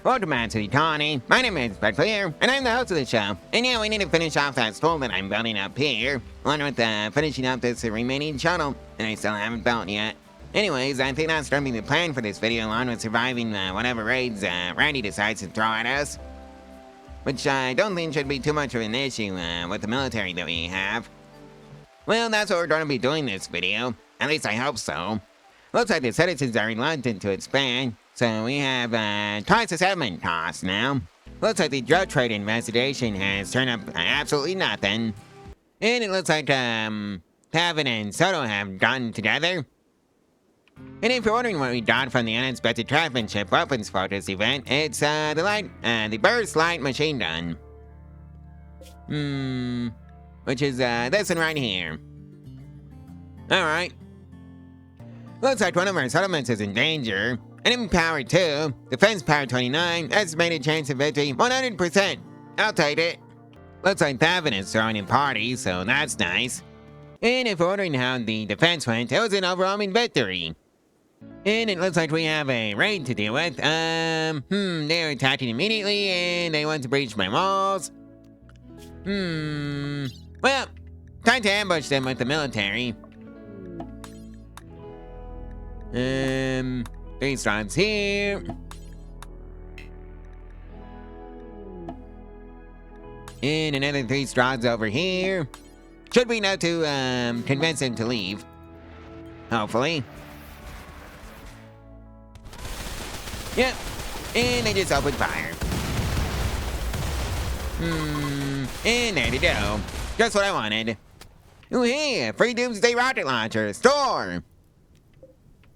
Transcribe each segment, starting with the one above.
Welcome back to the colony. My name is Pravculear, and I'm the host of the show. And yeah, we need to finish off that school that I'm building up here, along with finishing up this remaining shuttle, and I still haven't built yet. Anyways, I think that's going to be the plan for this video, along with surviving whatever raids Randy decides to throw at us. Which I don't think should be too much of an issue with the military that we have. Well, that's what we're going to be doing this video. At least I hope so. Looks like the citizens are reluctant to expand, so we have twice the settlement costs now. Looks like the drug trade investigation has turned up absolutely nothing. And it looks like Tavin and Soto have gotten together. And if you're wondering what we got from the unexpected craftsmanship weapons focus event, it's the burst light machine gun. Which is this one right here. Alright. Looks like one of our settlements is in danger. Enemy power 2, defense power 29, estimated chance of victory 100%. I'll take it. Looks like Tavin is throwing in parties, so that's nice. And if you're wondering how the defense went, it was an overwhelming victory. And it looks like we have a raid to deal with. They're attacking immediately and they want to breach my walls. Well, time to ambush them with the military. 3 strats here. And another 3 strats over here. Should be enough to convince them to leave. Hopefully. Yep. And they just opened fire. And there they go. Just what I wanted. Ooh, hey, a free Doomsday rocket launcher. Store!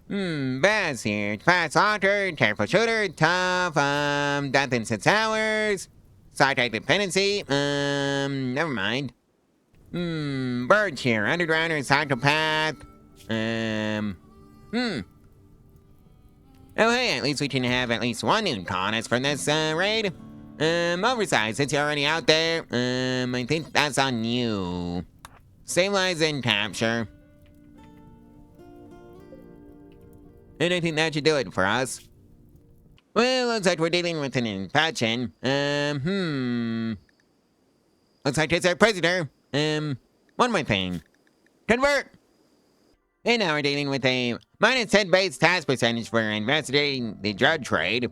Baz here. Fast launcher, careful shooter, tough, death in 6 hours. Side-type dependency, never mind. Bird here, undergrounder, psychopath. Oh hey, at least we can have at least 1 new colonist from this, raid. Oversized, since you're already out there. I think that's on you. Stabilize and capture. And I think that should do it for us. Well, looks like we're dealing with an infection. Looks like it's our prisoner. One more thing. Convert! And now we're dealing with a -10 base task percentage for investigating the drug trade.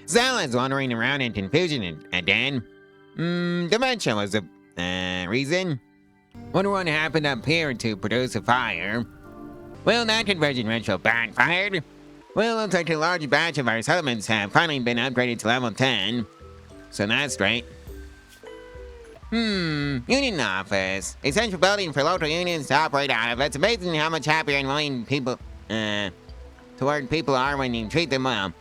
Zala's wandering around in confusion again. Dementia was the reason. Wonder what happened up here to produce a fire. Well, that conversion ritual backfired. Well, looks like a large batch of our settlements have finally been upgraded to level 10. So that's great. Union office. A central building for local unions to operate out of. It's amazing how much happier and willing people, toward people are when you treat them well.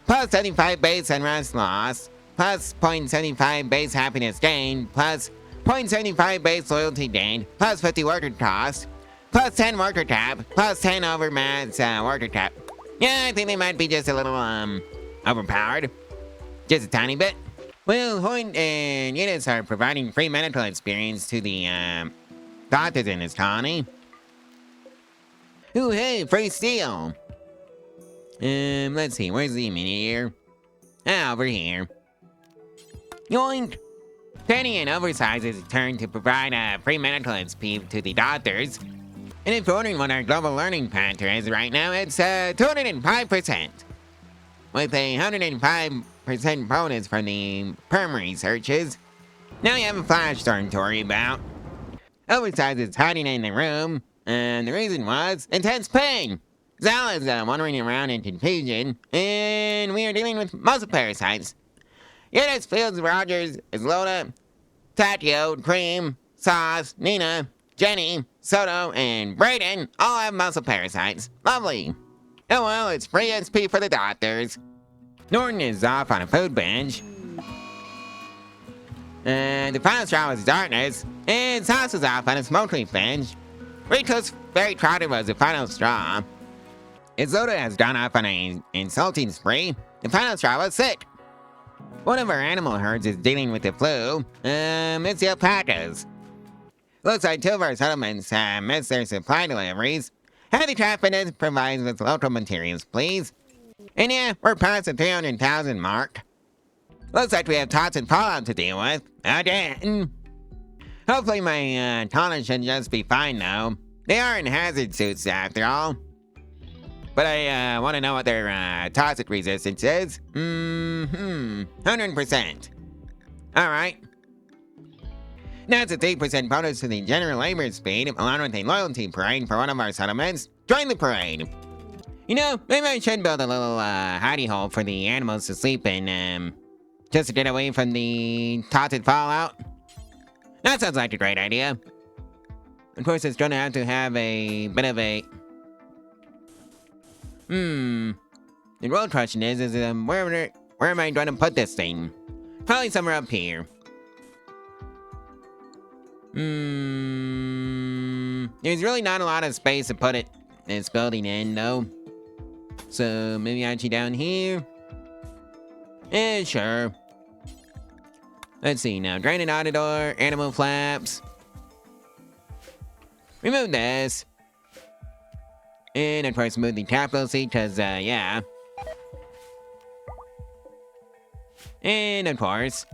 Plus 75 base unrest loss. Plus 0.75 base happiness gained. Plus 0.75 base loyalty gained. Plus 50 worker cost. Plus 10 worker tap. Plus 10 overmatch worker tap. Yeah, I think they might be just a little, overpowered. Just a tiny bit. Well, Hoyt and Eunice are providing free medical experience to the, doctors in this colony. Ooh, hey, free steel. Let's see, where's the here? Ah, over here. Yoink! Penny and Oversize's turn to provide free medical XP to the doctors. And if you're wondering what our global learning factor is right now, it's 205%. With a 105% bonus for the perm researches. Now you have a flash storm to worry about. Oversize is hiding in the room, and the reason was intense pain. Zal is wandering around in confusion, and we are dealing with muscle parasites. Eunice, Fields, Rogers, Isloda, Tatio, Cream, Sauce, Nina, Jenny, Soto, and Brayden all have muscle parasites. Lovely. Oh well, it's free SP for the doctors. Norton is off on a food binge. The final straw was darkness, and Sauce is off on a smoke leaf binge. Rito's very crowded was the final straw. Isoda has gone off on an insulting spree. The final straw was sick. One of our animal herds is dealing with the flu. It's the alpacas. Looks like 2 of our settlements have missed their supply deliveries. Heavy traffic provides with local materials, please. And yeah, we're past the 300,000 mark. Looks like we have tots and fallout to deal with. Again. Hopefully my tonnage should just be fine though. They are in hazard suits after all. But I want to know what their toxic resistance is. 100%. Alright. That's a 3% bonus to the general labor speed, along with a loyalty parade for one of our settlements. Join the parade. You know, maybe I should build a little hidey hole for the animals to sleep in, just to get away from the toxic fallout. That sounds like a great idea. Of course, it's gonna have to have a bit of a... The real question is where am I going to put this thing? Probably somewhere up here. There's really not a lot of space to put this building in, though. So maybe actually down here? Sure. Let's see now. Granite auditor, animal flaps. Remove this. And of course move the capital seat, cause yeah. And of course,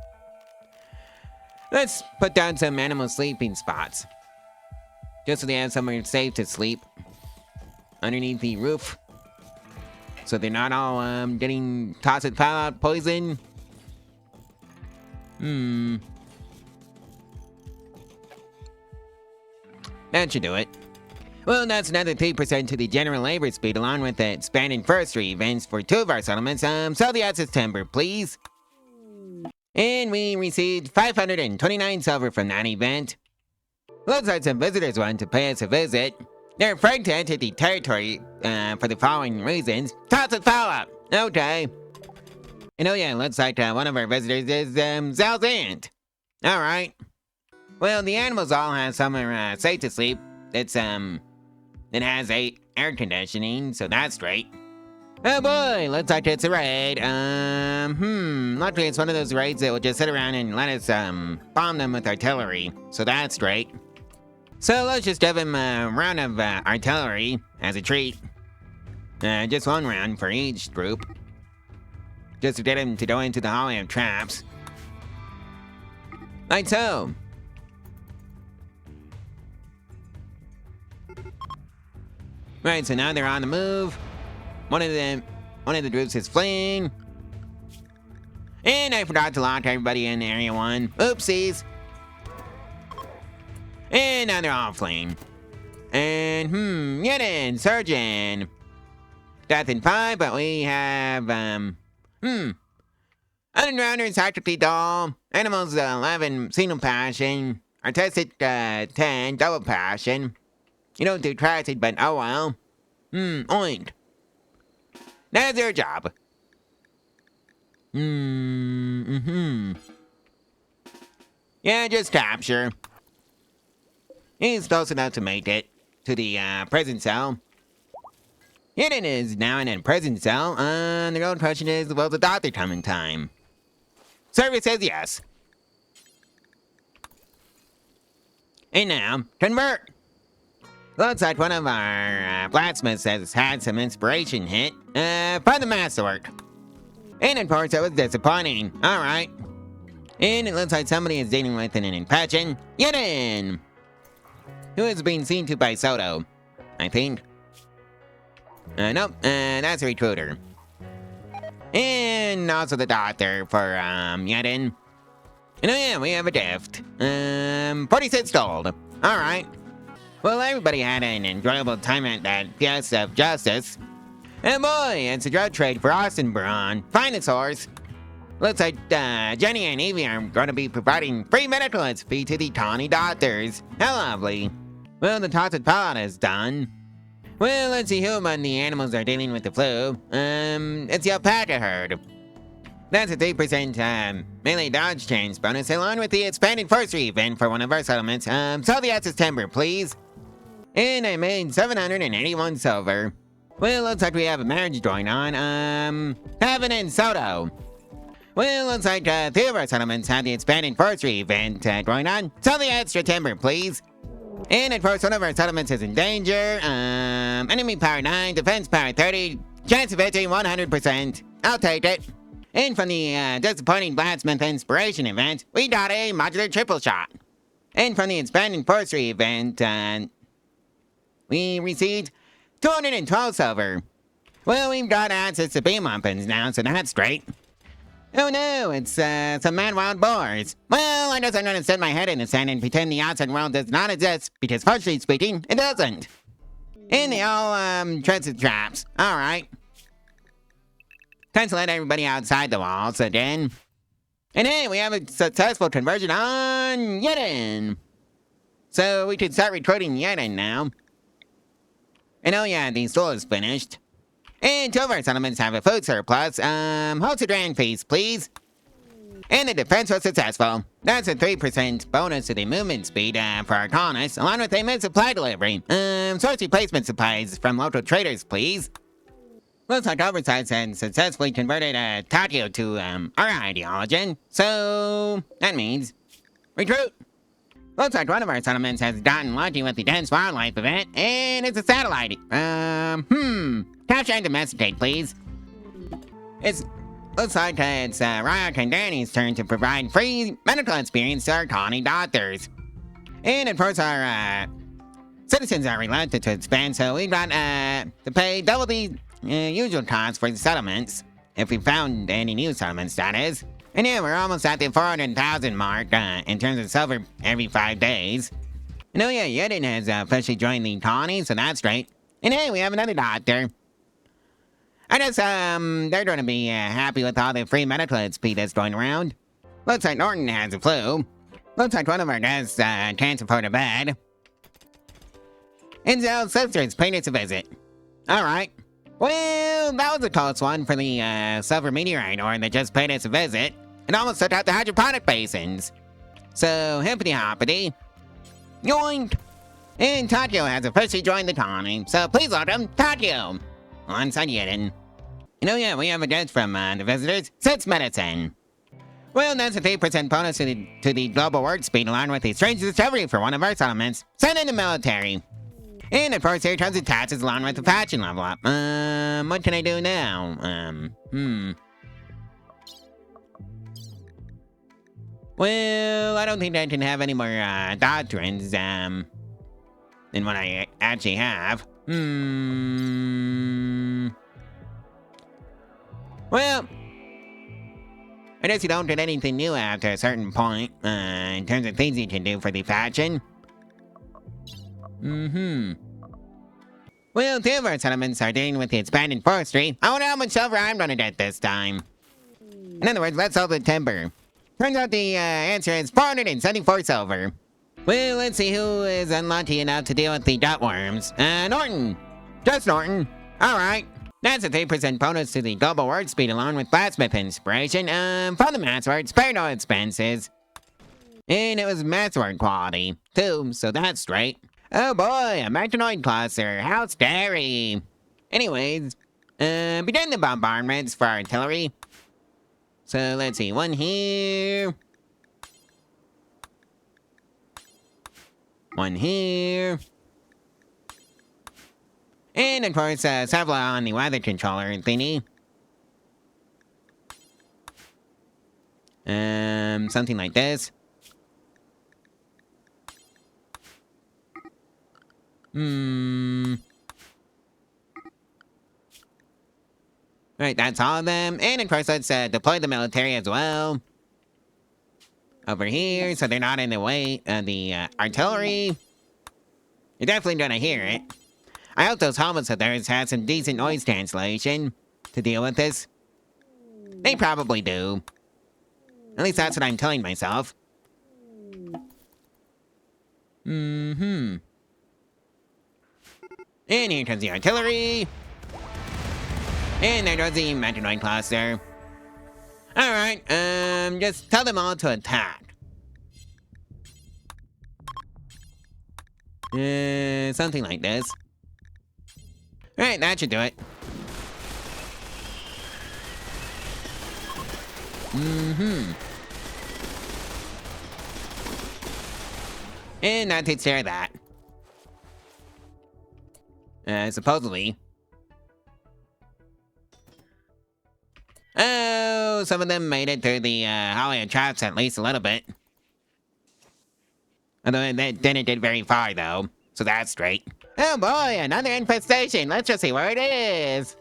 let's put down some animal sleeping spots. Just so they have somewhere safe to sleep. Underneath the roof. So they're not all getting toxic fallout poison. That should do it. Well, that's another 3% to the general labor speed, along with the expanded forestry events for 2 of our settlements. Sell the assets timber, please. And we received 529 silver from that event. Looks like some visitors wanted to pay us a visit. They're afraid to enter the territory for the following reasons. Toxic fallout! Okay. And oh yeah, looks like one of our visitors is Zal's aunt. Alright. Well, the animals all have somewhere safe to sleep. It's it has air conditioning, so that's great. Oh boy, looks like it's a raid. Luckily it's one of those raids that will just sit around and let us bomb them with artillery, so that's great. So let's just give him a round of artillery as a treat. Just 1 round for each group. Just to get him to go into the hallway of traps. Like so. Right, so now they're on the move. One of the groups is fleeing. And I forgot to lock everybody in Area 1. Oopsies. And now they're all fleeing. And, Gideon, Surgeon. Death in 5, but we have, Undergrounders, tactically dull. Animals, 11, single passion. Artistic, 10, double passion. You don't do traffic, but oh well. Oink. That's your job. Yeah, just capture. He's close enough to make it to the prison cell. Gideon is now in a prison cell. The real question is, will the doctor come in time? Service says yes. And now, convert. Looks like one of our blacksmiths has had some inspiration hit by the masterwork. And of course, that was disappointing. Alright. And it looks like somebody is dealing with an infection. Gideon! Who is being seen to by Soto, I think. Nope, that's a recruiter. And also the doctor for, Gideon. And oh yeah, we have a gift. 46 gold. Alright. Well, everybody had an enjoyable time at that Fiesta of Justice. And boy, it's a drug trade for Austin Braun. Finest horse. Looks like Jenny and Evie are going to be providing free medical fee to the tawny doctors. How lovely. Well, the toxic fallout is done. Well, let's see who among the animals are dealing with the flu. It's the alpaca herd. That's a 3% melee dodge chance bonus, along with the expanded forestry event for one of our settlements. Sell the assets timber, please. And I made 781 silver. Well, looks like we have a marriage going on. Heaven and Soto. Well, looks like 3 of our settlements have the expanded forestry event going on. Sell the extra timber, please. And of course, one of our settlements is in danger. Enemy power 9, defense power 30, chance of hitting 100%. I'll take it. And from the disappointing blacksmith inspiration event, we got a modular triple shot. And from the expanded forestry event, we received 212 silver. Well, we've got access to beam weapons now, so that's great. Oh no, it's some mad wild boars. Well, I guess I'm gonna set my head in the sand and pretend the outside world does not exist, because partially speaking, it doesn't. And they all, transit traps. Alright. Time to let everybody outside the walls again. And hey, we have a successful conversion on Gideon. So we can start recruiting Gideon now. And oh yeah, the store is finished. And 2 of our settlements have a food surplus. Host a grand feast, please. And the defense was successful. That's a 3% bonus to the movement speed for our colonists, along with a mid-supply delivery. Source replacement supplies from local traders, please. Looks like Oversight has successfully converted Takio to our ideology. So that means recruit. Looks like one of our settlements has gotten lucky with the dense wildlife event, and it's a satellite. Capture and domesticate, please. Looks like it's Ryak and Danny's turn to provide free medical experience to our colony doctors. And of course our citizens are reluctant to expand, so we've got to pay double the usual cost for the settlements. If we found any new settlements, that is. And yeah, we're almost at the 400,000 mark in terms of silver every 5 days. And oh yeah, Gideon has officially joined the colony, so that's great. And hey, we have another doctor. I guess they're going to be happy with all the free medical XP that's going around. Looks like Norton has the flu. Looks like one of our guests can't afford a bed. And Zell's sister's paid us a visit. Alright. Well, that was a close one for the silver meteorite ore that just paid us a visit. It almost took out the hydroponic basins. So, hippity hoppity. Yoink! And Takio has officially joined the colony, so please welcome Takio. Alongside Gideon. And oh yeah, we have a guest from the visitors, Sits Medicine. Well, that's a 3% bonus to the global work speed along with a strange discovery for one of our settlements. Sent in the military. And of course, here comes the taxes along with the faction level up. What can I do now? Well, I don't think I can have any more doctrines, than what I actually have. Well, I guess you don't get anything new after a certain point, in terms of things you can do for the faction. Well, 2 of our settlements are dealing with the expanded forestry. I wonder how much silver I'm gonna get this time. In other words, let's solve the timber. Turns out the answer is 474 silver. Well, let's see who is unlucky enough to deal with the dot worms. Norton. Just Norton. Alright. That's a 3% bonus to the global word speed along with blacksmith inspiration. For the mathsword, spare no expenses. And it was mathsword quality, too, so that's straight. Oh boy, a mechanoid cluster. How scary. Anyways, begin the bombardments for artillery. So let's see, one here. One here. And of course, several on the weather controller thingy. Something like this. Right, that's all of them. And of course, let's deploy the military as well. Over here, so they're not in the way of the artillery. You're definitely gonna hear it. I hope those helmets of theirs have some decent noise cancellation to deal with this. They probably do. At least that's what I'm telling myself. And here comes the artillery. And there goes the mechanoid cluster. Alright, just tell them all to attack. Something like this. Alright, that should do it. And that takes care of that. Supposedly. Oh, Well, some of them made it through the hallway of traps at least a little bit. Although they didn't get very far, though. So that's straight. Oh boy, another infestation. Let's just see where it is.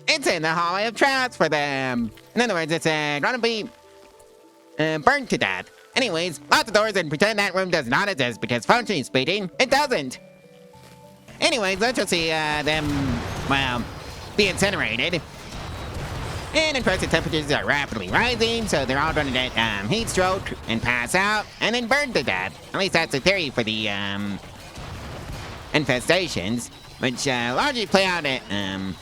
It's in the hallway of traps for them. In other words, it's gonna be burned to death. Anyways, lock the doors and pretend that room does not exist because functionally speaking, it doesn't. Anyways, let's just see them, well, be incinerated. And of course the temperatures are rapidly rising, so they're all gonna get heat stroke and pass out and then burn to death. At least that's the theory for the infestations, which largely play out in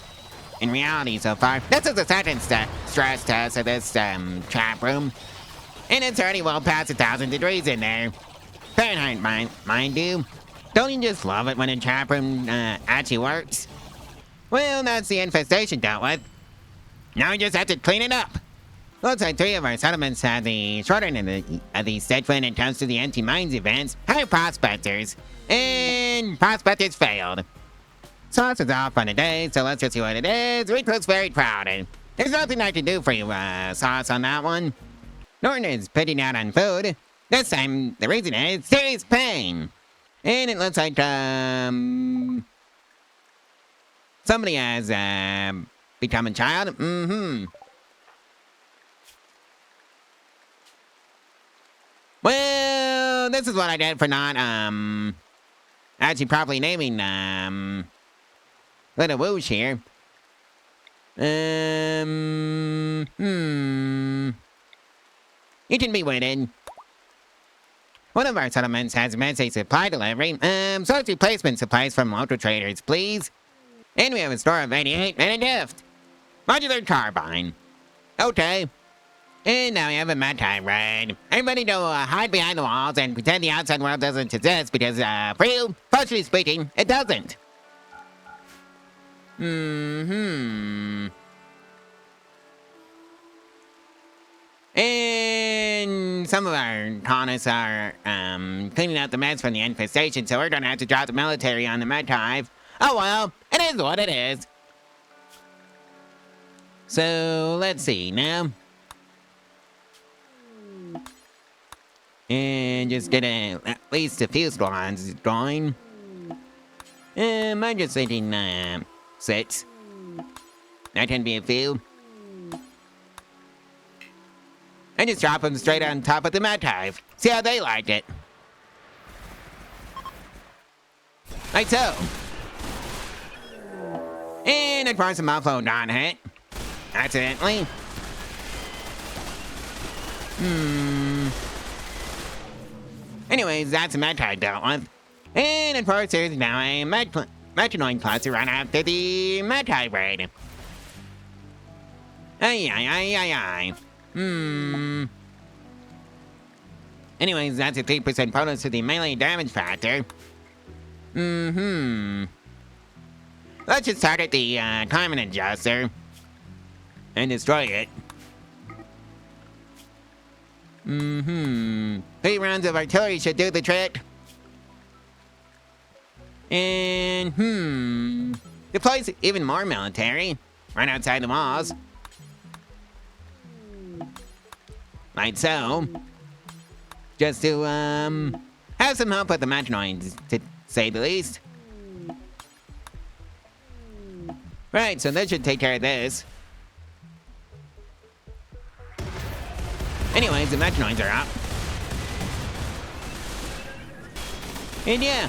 reality so far. This is the second stress test of this trap room. And it's already well past 1,000 degrees in there. Fahrenheit, mind you. Don't you just love it when a trap room actually works? Well, that's the infestation dealt with. Now we just have to clean it up. Looks like 3 of our settlements had the short end of the stick when it comes to the empty mines events. High prospectors. And prospectors failed. Sauce is off on the day, so let's just see what it is. Rick looks very crowded. There's nothing I can do for you, Sauce, on that one. Norton is putting out on food. This time, the reason is serious pain. And it looks like, somebody has, become a child. Well, this is what I did for not, actually properly naming, Little Woosh here. You can be waited. One of our settlements has missed a supply delivery. Source replacement supplies from local traders, please. And we have a store of 88 and a gift. Modular carbine. Okay. And now we have a Matai raid. Everybody go hide behind the walls and pretend the outside world doesn't exist because, for you, functionally speaking, it doesn't. And some of our colonists are cleaning out the mess from the infestation, so we're gonna have to drop the military on the Medhive. Oh well, it is what it is. So let's see now. And just get at least a few squads going. I'm just thinking 6. That can be a few. And just drop them straight on top of the Medhive. See how they like it. Like so. And of course, the muffalo got hit. Accidentally. Anyways, that's a Medhive dealt with. And of course, there's now a Metronoid class to run after the Medhive raid. Ay. Anyways, that's a 3% bonus to the melee damage factor. Let's just target the climate adjuster and destroy it. 3 rounds of artillery should do the trick. And deploys even more military right outside the walls. Like so. Just to have some help with the Metronoids, to say the least. Right, so that should take care of this. Anyways, the Metronoids are up. And yeah.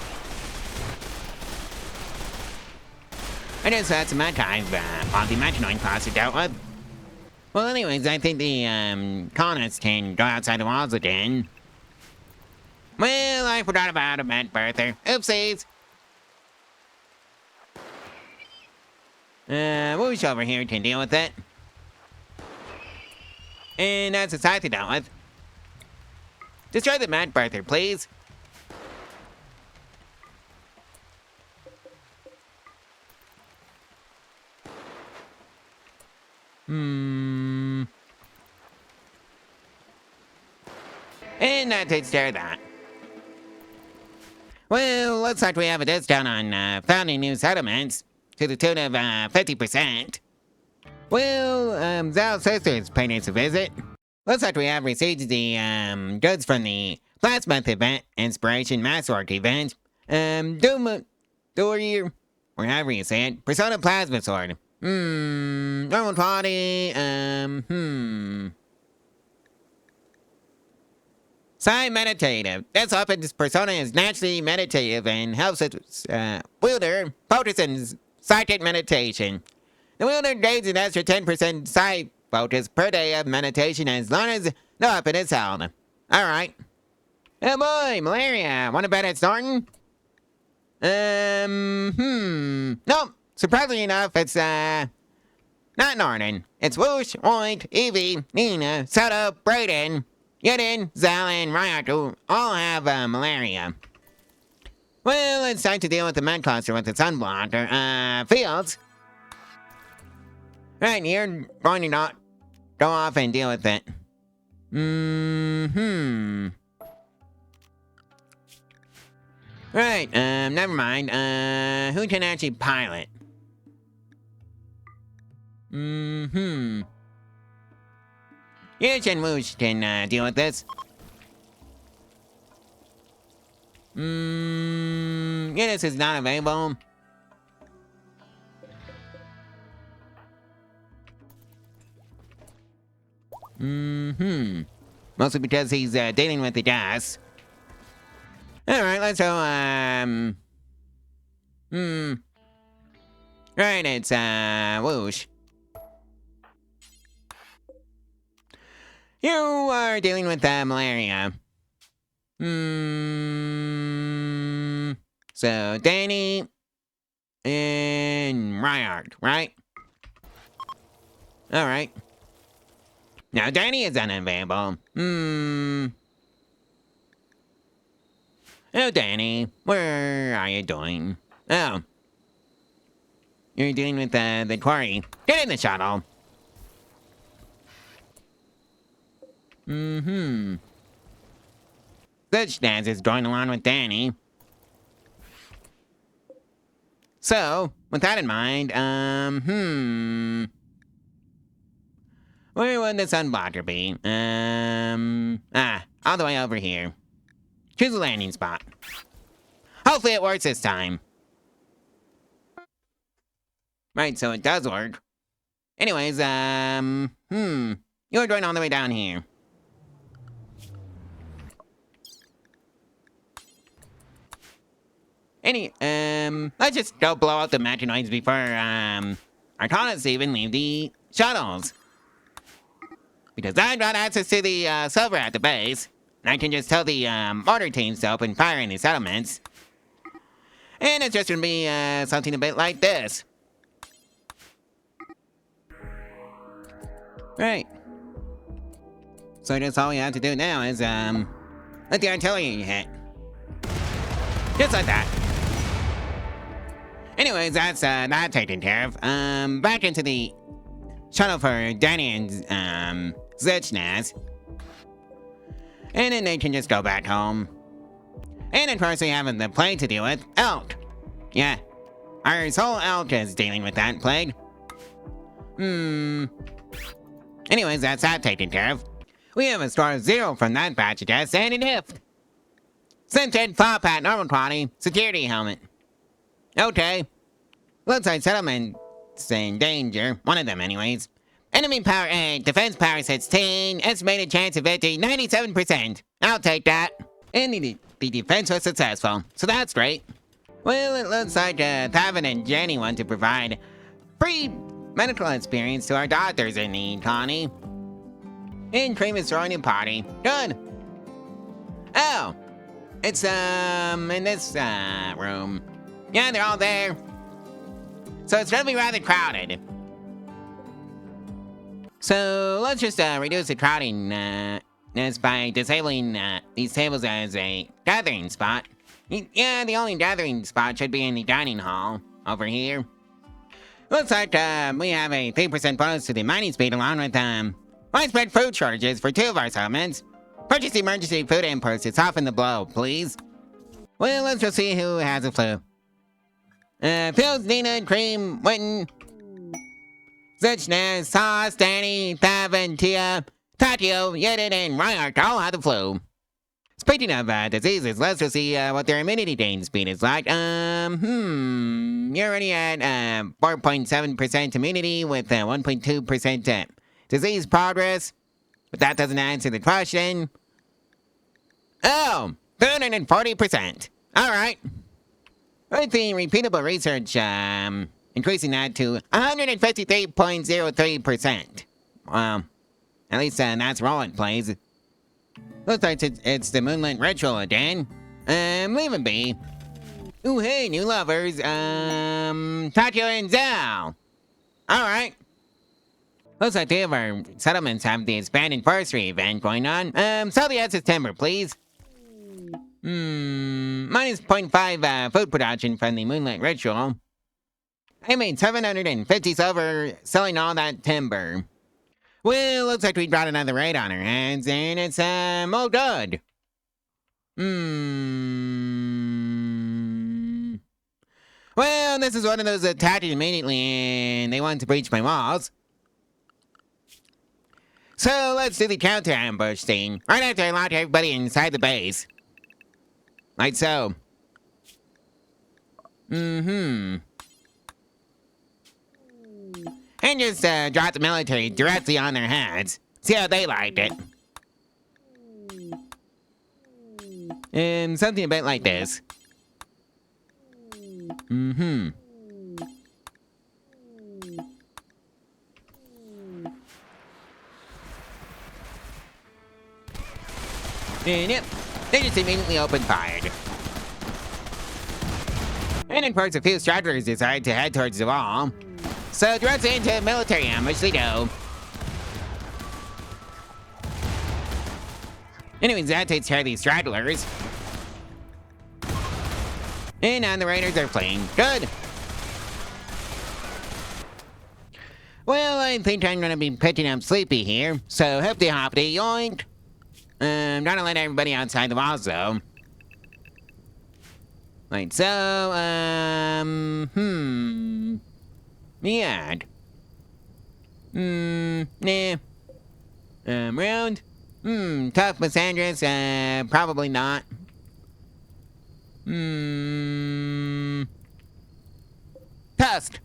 I guess that's my time on the Metronoid class to dealt with. Well, anyways, I think the colonists can go outside the walls again. Well, I forgot about a med birther. Oopsies. Whoosh over here can deal with it. And that's a scythe to deal with. Destroy the med birther, please. And that takes care of that. Well, looks like we have a discount on founding new settlements to the tune of 50%. Well, Zal's sister is paying us a visit. Looks like we have received the, goods from the last month event, Inspiration Masterwork event. Dory, or however you say it, Persona Plasma Sword. Normal quality, Psi Meditative. This weapon's persona is naturally meditative and helps its wielder focus in psychic meditation. The wielder gains an extra 10% psi focus per day of meditation as long as the weapon is held. Alright. Oh boy, malaria. Want to bet it's Norton? Nope. Surprisingly enough, it's, not Norton. It's Whoosh, Oink, Evie, Nina, Soto, Brayden, Gideon, Zal, and Ryok, who all have, malaria. Well, it's time to deal with the med cluster with the sunblocker. Fields. Right, you're going to not go off and deal with it. Right, never mind. Who can actually pilot? Yush and Whoosh can, deal with this. This is not available. Mostly because he's, dealing with the gas. Alright, let's go, Right, it's, Whoosh. You are dealing with, malaria. So, Danny and Ryard, right? Alright. Now, Danny is unavailable. Oh, Danny, where are you doing? Oh. You're dealing with, the Quarry. Get in the shuttle. Such Dance is going along with Danny. So, with that in mind, where would the sunblocker be? All the way over here. Choose a landing spot. Hopefully it works this time. Right, so it does work. Anyways, you're going all the way down here. Let's just go blow out the machinoids before, our colonists even leave the shuttles. Because I've got access to the, server at the base. And I can just tell the, mortar teams to open fire in the settlements. And it's just gonna be, something a bit like this. Right. So I guess all we have to do now is, let the artillery hit. Just like that. Anyways, that's, that taken care of. Back into the shuttle for Danny and, Zichnaz. And then they can just go back home. And of course we have the plague to deal with. Elk. Yeah. Our soul elk is dealing with that plague. Anyways, that's that taken care of. We have a score of 0 from that batch of tests and an if. Scented flop hat, normal quality, security helmet. Okay. Looks like settlement's in danger. One of them, anyways. Enemy power, defense power 16, estimated chance of victory 97%. I'll take that. And the defense was successful, so that's great. Well, it looks like Tavin and Jenny want to provide free medical experience to our doctors in the colony. And Cream is throwing a party. Good. Oh. It's, in this, room. Yeah, they're all there. So it's gonna be rather crowded. So let's just, reduce the crowdiness by disabling, these tables as a gathering spot. Yeah, the only gathering spot should be in the dining hall, over here. Looks like, we have a 3% bonus to the mining speed along with, widespread food shortages for 2 of our settlements. Purchase emergency food imports to soften the blow, please. Well, let's just see who has a flu. Fields, Nina, Cream, Witten. such as Sauce, Danny, Tav, and Tia, Tatio, Yedid, and Reinhardt all had the flu. Speaking of diseases, let's just see what their immunity gain speed is like. You're already at 4.7% immunity with 1.2% disease progress. But that doesn't answer the question. Oh, 240%. All right. With the repeatable research, increasing that to 153.03%. Well, at least that's rolling, please. Looks like it's the Moonlit Ritual again. Leave it be. Ooh, hey, new lovers. Tatio and Zhao. Alright. Looks like two of our settlements have the expanded forestry event going on. Sell the essence timber, please. Minus 0.5 food production from the Moonlit Ritual. I made 750 silver selling all that timber. Well, looks like we brought another raid on our hands, and it's, all good. Well, this is one of those attacked immediately, and they wanted to breach my walls. So, let's do the counter ambush thing, right after I lock everybody inside the base. Like so. And just drop the military directly on their heads. See how they liked it. Something a bit like this. And yep, they just immediately opened fire. And of course, a few stragglers decide to head towards the wall. So directly into military ambush they go. Anyways, that takes care of these stragglers. And now the raiders are fleeing. Good. Well, I think I'm gonna be picking up Sleepy here. So hoppity hoppity yoink. I'm trying to let everybody outside the walls though. Like so, yeah. Nah. Round? Tough Massandras? Probably not. Tusk!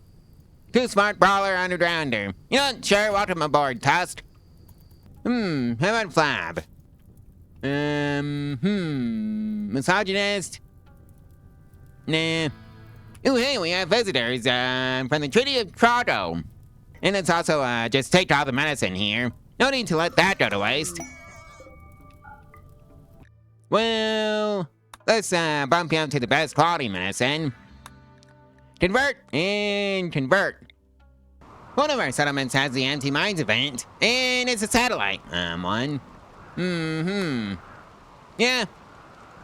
Too smart brawler undergrounder. You know, sure, welcome aboard, Tusk. How about Flab? Misogynist? Nah. Ooh, hey, we have visitors, from the Treaty of Trotto. And let's also, just take all the medicine here. No need to let that go to waste. Well, let's, bump you up to the best quality medicine. Convert and convert. One of our settlements has the Empty Mines event, and it's a satellite, one. Yeah.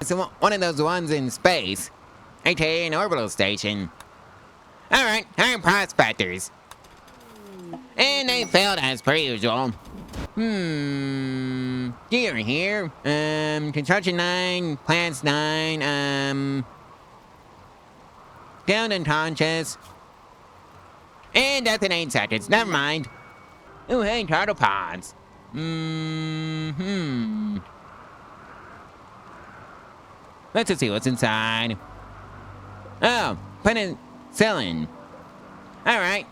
It's one of those ones in space. aka an orbital station. Alright, hire prospectors. And they failed as per usual. Gear here. Construction 9, plants 9, down unconscious. And death in 8 seconds, never mind. Ooh, hey, turtle pods. Let's just see what's inside. Oh, penicillin. Alright.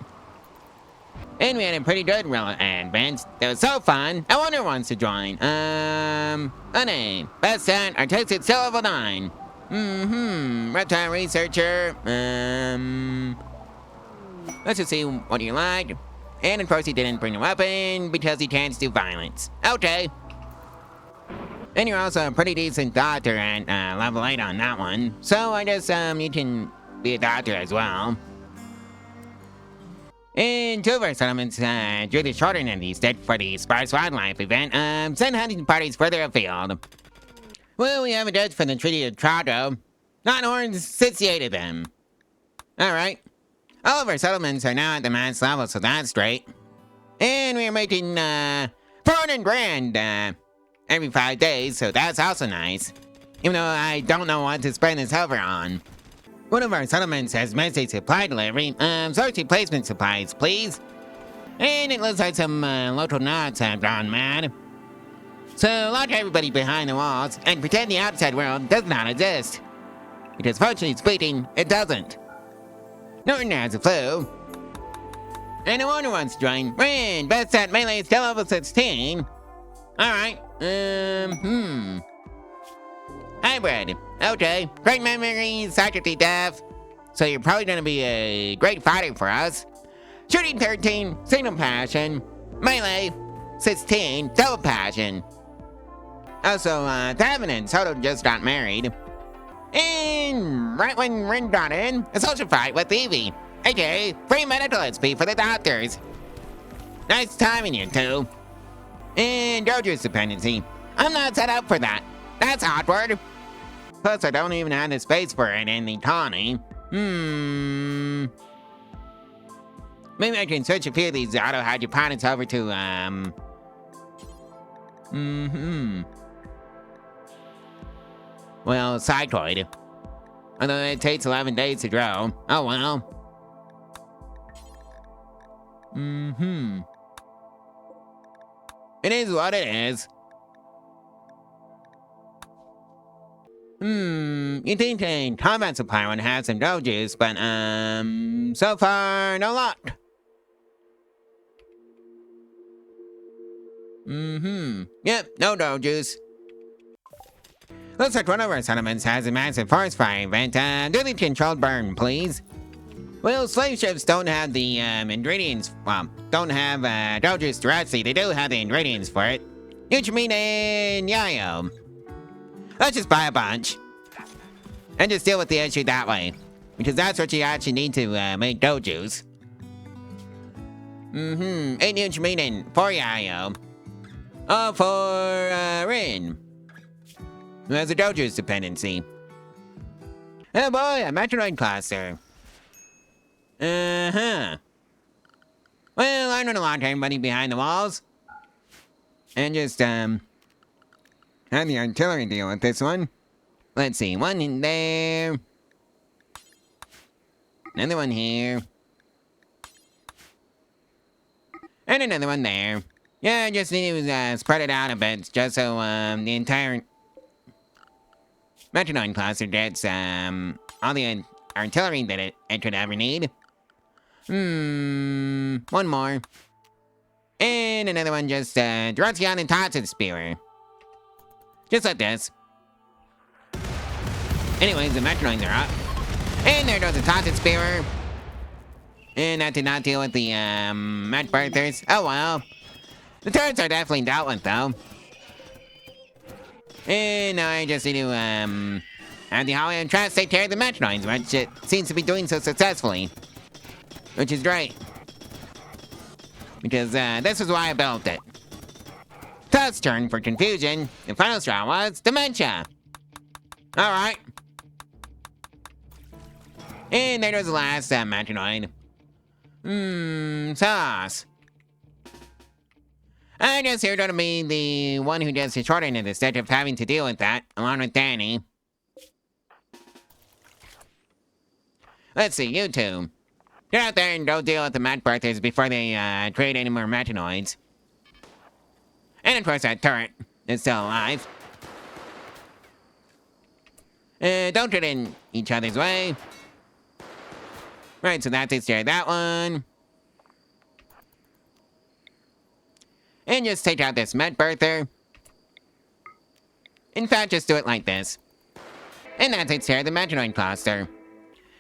And we had a pretty good advance. That was so fun. I wonder who wants to join. A name. Best set, artistic skill level 9. Reptile researcher. Let's just see what you like. And of course he didn't bring a weapon because he can't do violence. Okay. And you're also a pretty decent doctor at level 8 on that one. So I guess you can be a doctor as well. And 2 of our settlements drew the shorter than these did for the sparse wildlife event. Send hunting parties further afield. Well, we have a judge for the Treaty of Trotto. Not horns satiated them. Alright. All of our settlements are now at the max level, so that's great. And we are making 400 grand every 5 days, so that's also nice. Even though I don't know what to spend this silver on. One of our settlements has missed a supply delivery. Sorry, placement supplies, please. And it looks like some local knots have gone mad. So lock everybody behind the walls and pretend the outside world does not exist. Because functionally speaking, it doesn't. Norton has a flu. And no owner wants to join. Rin, best at melee still level 16. Alright, Hybrid. Okay, great memories, psychically deaf. So you're probably gonna be a great fighter for us. Shooting 13, single passion. Melee, 16, double passion. Also, Tavin and Soto just got married. And right when Rin got in, a social fight with Evie, aka free medical XP for the doctors. Nice timing, you two. And Dojo's dependency. I'm not set up for that. That's awkward. Plus, I don't even have the space for it in the Tawny. Maybe I can switch a few of these auto hydroponics over to, well, cycloid. Although it takes 11 days to grow. Oh well. It is what it is. You think a combat supply one has some dojus, but, so far, no luck. Yep, no dojus. Looks like one of our settlements has a massive forest fire event. Do the controlled burn, please. Well, slave ships don't have the, ingredients, well, don't have, dojus directly. They do have the ingredients for it. Nutriment and yayo. Let's just buy a bunch. And just deal with the issue that way. Because that's what you actually need to make dojus. 8 nutriment and 4 yayo. Oh, for Rin. Who has a dojus dependency. Oh boy, a metroid cluster. Well, I'm gonna lock everybody behind the walls. And just, have the artillery deal with this one. Let's see, one in there. Another one here. And another one there. Yeah, I just need to spread it out a bit, just so the entire Metronome cluster gets all the artillery that it could ever need. One more. And another one just drops you on and tosses the spear. Just like this. Anyways, the Metronoids are up. And there goes the Taunted Spearer. And that did not deal with the, Met Birthers. Oh well. The turrets are definitely dealt with, though. And now I just need to, have the Hologram Traps take care of the Metronoids, which it seems to be doing so successfully. Which is great. Because, this is why I built it. Todd's turn for confusion. The final straw was dementia. Alright. And there goes the last Metronoid. Sauce. I guess you're gonna be the one who gets the short end of the stick of having to deal with that, along with Danny. Let's see, you two. Get out there and go deal with the Met Birthers before they create any more Metronoids. And of course that turret is still alive. Don't get in each other's way. Right, so that takes care of that one. And just take out this Met Birther. In fact, just do it like this. And that takes care of the Metronoid cluster.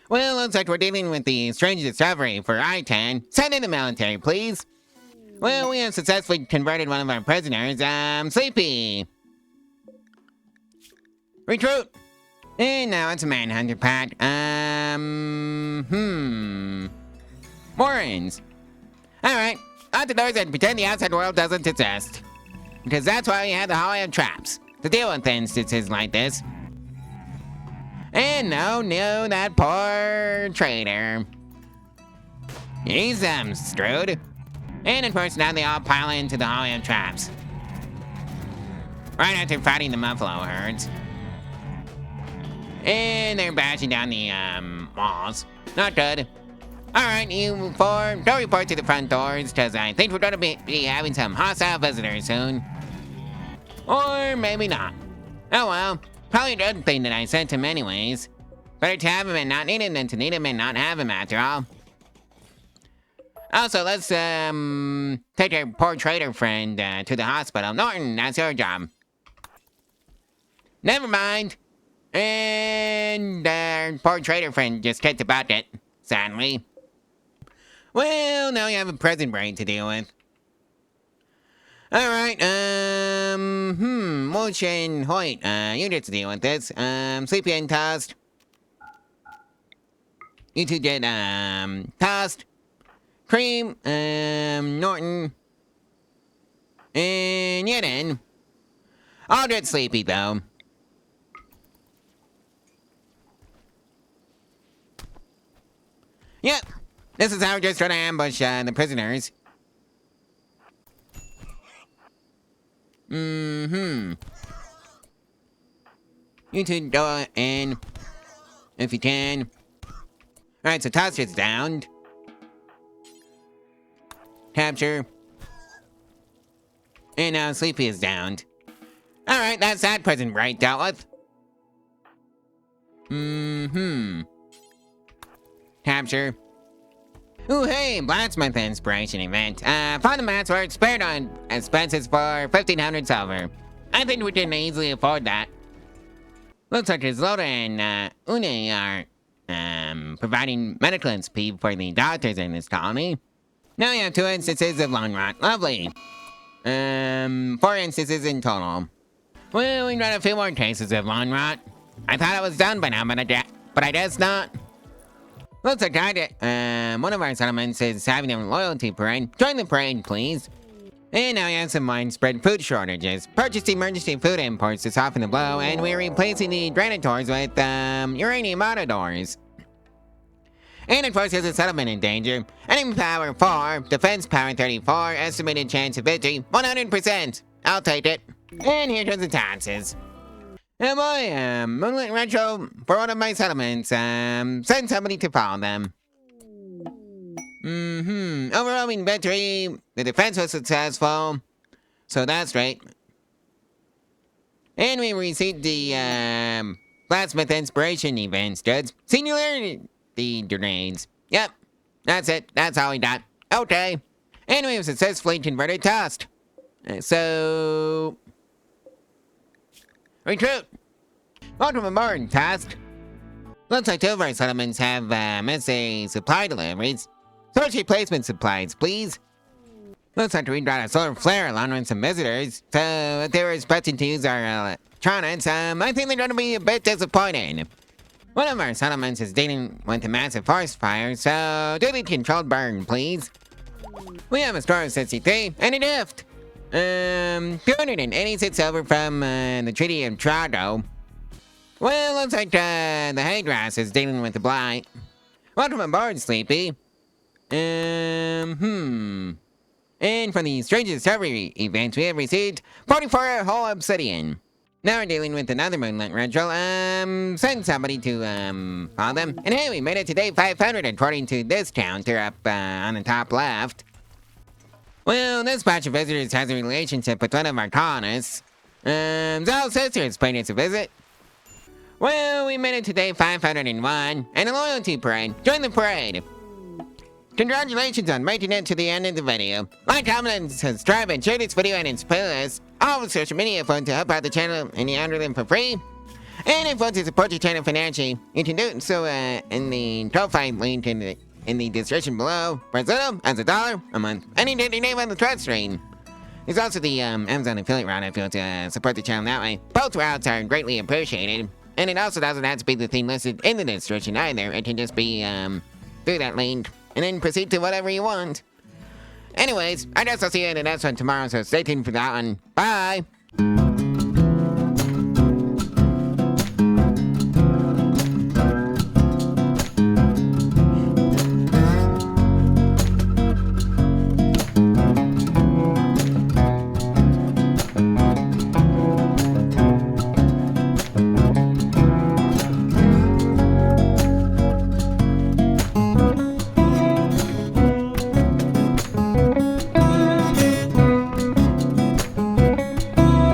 Well, looks like we're dealing with the strange discovery for I-10. Send in the military, please. Well, we have successfully converted one of our prisoners, Sleepy. Recruit. And now it's a manhunter pack. Warrens. Alright, out the doors and pretend the outside world doesn't exist. Because that's why we had the hologram traps, to deal with instances like this. And no, that poor traitor. He's, screwed. And of course now they all pile into the hologram traps. Right after fighting the buffalo herds. And they're bashing down the, walls. Not good. Alright, you four, don't report to the front doors, because I think we're gonna be having some hostile visitors soon. Or maybe not. Oh well, probably a good thing that I sent him anyways. Better to have him and not need him than to need him and not have him after all. Also, let's, take our poor trader friend, to the hospital. Norton, that's your job. Never mind. And our poor trader friend just kicked the bucket, sadly. Well, now you have a present brain to deal with. Alright, Mulch and Hoyt, you get to deal with this. Sleepy and Tossed. You two get, Tossed. Cream, Norton. And Yedin. I'll get Sleepy, though. Yep, this is how we're just trying to ambush, the prisoners. You two go in, if you can. Alright, so Toss gets downed. Capture. And now Sleepy is downed. Alright, that's that prison break dealt with. Capture. Ooh, hey, blacksmith inspiration event. Found the mats were spared on expenses for 1,500 silver. I think we can easily afford that. Looks like Loda and Une are providing medical XP for the doctors in this colony. Now you have 2 instances of lung rot. Lovely. 4 instances in total. Well, we got a few more cases of lung rot. I thought it was done by now, but I guess not. Looks like one of our settlements is having a loyalty parade. Join the parade, please. And now we have some widespread food shortages. Purchased emergency food imports to soften the blow, and we're replacing the granitors with, uranium autodoors. And it forces a settlement in danger. Enemy power 4, defense power 34, estimated chance of victory 100%. I'll take it. And here comes the taxes. Boy, Moonlit Retro, for one of my settlements, send somebody to follow them. Overwhelming victory, the defense was successful, so that's right. And we received the, blacksmith inspiration events, goods. Singularity grenades. Yep, that's it, that's all we got. Okay. And we have successfully converted Tossed. So... Recruit! Welcome aboard, Task. Looks like 2 of our settlements have missed a supply deliveries. Source replacement supplies, please. Looks like we got a solar flare along with some visitors. So if they were expecting to use our electronics, I think they're gonna be a bit disappointed. One of our settlements is dealing with a massive forest fire, so do the controlled burn, please. We have a score of 63 and a gift. 286 over from the Treaty of Trago. Well, looks like the Haygrass is dealing with the Blight. Welcome aboard, Sleepy. And from the Stranger Discovery event, we have received 44 whole obsidian. Now we're dealing with another Moonlit Retro. Send somebody to follow them. And hey, we made it to day 500 according to this counter up on the top left. Well, this batch of visitors has a relationship with one of our colonists. Zell's sister is paying us a visit. Well, we made it to day 501, and a loyalty parade. Join the parade. Congratulations on making it to the end of the video. Like, comment, and subscribe, and share this video and its playlist. All the social media fun to help out the channel and the algorithm for free. And if you want to support the channel financially, you can do it so in the Ko-Fi link in the description below, for as little as $1 a month. Any daily name on the thread screen. There's also the Amazon affiliate route if you want to support the channel that way. Both routes are greatly appreciated. And it also doesn't have to be the thing listed in the description either. It can just be through that link and then proceed to whatever you want. Anyways, I guess I'll see you in the next one tomorrow, so stay tuned for that one. Bye!